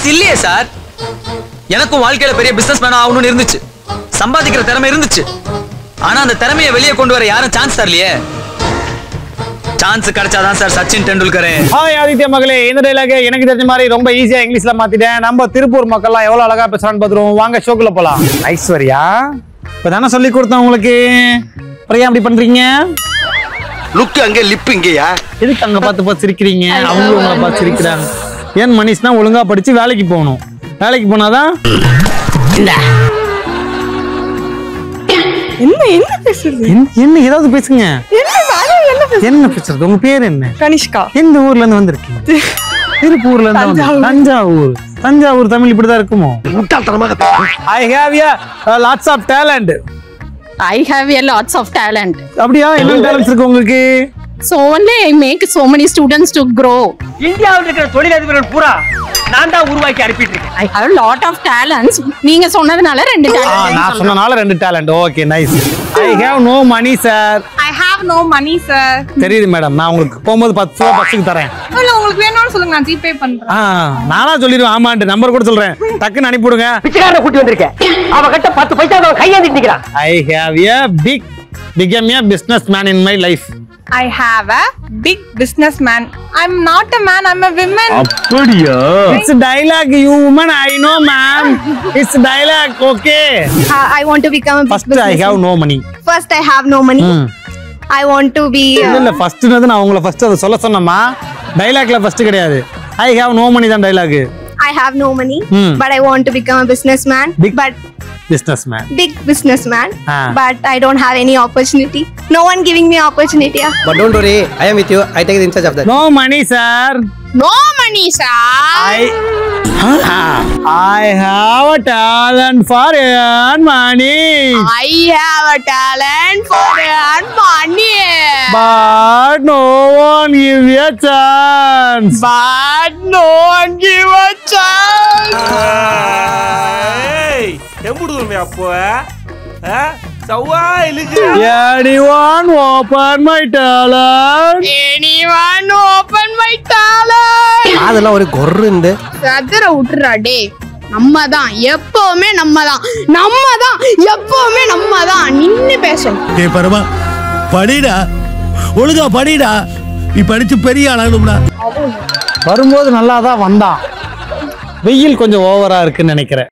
Chance இல்லையே sir. எனக்கும் வாழ்க்கையில பெரிய பிசினஸ் மேன் ஆகணும்னு இருந்துச்சு, சம்பாதிக்கிற திறமை இருந்துச்சு. ஆனா அந்த திறமையை வெளியே கொண்டு வர யாரும் சான்ஸ் தரலையே. சான்ஸ் கிடைச்சாதான் சார் சச்சின் டெண்டுல்கர். ஹாய் ஆதித்யா மகளே, இந்த டைலாக் எனக்கு தெரிஞ்ச மாதிரி ரொம்ப ஈஸியா இங்கிலீஷ்ல மாத்திட்டேன். நம்ம திருப்பூர் மக்கள்லாம் எவ்வளவு அழகா பேசுறான்னு பாத்துருவோம். வாங்க ஷோக்குள்ள போலாம். ஐஸ்வர்யா, இப்பதானே சொல்லி கொடுத்தேன் உங்களுக்கு. பிரியா அப்படி பண்றீங்க? லுக் அங்க லிப் இங்கயா? எதுக்கு அங்க பார்த்து சிரிக்கிறீங்க? அவங்க உங்களை பார்த்து சிரிக்கிறாங்க. ஏன் மனிஷ்னா ஒழுங்கா படிச்சு வேலைக்கு போகணும். வேலைக்கு போனாதான் என்ன ஏதாவது பேசுங்க. என்ன பேசுறது? உங்க பேர் என்ன? கனிஷ்கா. எந்த ஊர்ல இருந்து வந்திருக்கீங்க? திருப்பூர்ல இருந்து. தஞ்சாவூர். தஞ்சாவூர் தமிழ் இப்படிதான் இருக்குமோ? I have lots of talent. I have a lots of talent. அப்படியா? என்ன டேலண்ட்ஸ் இருக்கு உங்களுக்கு? So only I make so many students to grow. இந்தியாவில் இருக்கிற தொழிலதிபர்கள் பூரா நான் தான் உருவாக்கி அனுப்பிட்டு இருக்கேன். I have a lot of talents. நீங்க சொன்னதுனால ரெண்டு talent. நான் சொன்னனால ரெண்டு talent. Okay, nice. I have no money sir. I have no money sir. தெரியுது மேடம். நான் உங்களுக்கு போகும்போது 10 ரூபாய் பஸ்ஸுக்கு தரேன். இல்ல உங்களுக்கு வேணும்னு சொல்லுங்க, நான் ஜிபே பண்றேன். நானா சொல்லிடுவேன். ஆமாண்டு நம்பர் கூட சொல்றேன். டக்குன்னு அனுப்பி விடுங்க. பிச்சைக்காரனை கூட்டி வந்திருக்கேன். அவகிட்ட 10 பைசா அவன் கையேந்தி நிக்கிறான். I have become a businessman in my life. I have a big businessman. I'm not a man, I'm a woman. அப்படியா? It's dialogue you woman. I know ma'am. It's dialogue. Okay. I want to become a big First businessman. I have no money. First I have no money. I want to be இல்ல first நான் உங்களை first அத சொல்ல சொன்னமா. டயலாக்ல first கிடையாது. I have no money தான் dialogue. I have no money, but I want to become a businessman. But businessman. Big businessman. But I don't have any opportunity. No one giving me opportunity. But don't worry, I am with you. I take the in charge of that. No money sir. No money sir. I have a talent for earn money. I have a talent for earn money. But no one give a chance. But no one give a chance. ஏய், எம்புடுதுமே அப்போ? Savva இழுக்கு. Anyone open my talent? Anyone open my talent? அதெல்லாம் ஒரு கொர்ருண்டு. சதுர விட்டுறா டேய். நம்மதான் எப்பவுமே நம்மதான் எப்பவுமே நம்மதான் நின்னு பேசணும். டேய் பரமா, படிடா, ஒழுங்கா படிடா. நீ படிச்சு பெரிய ஆளாகணும்டா. வரும்போது நல்லா தான் வந்தான். வெயில் கொஞ்சம் ஓவரா இருக்குன்னு நினைக்கிறேன்.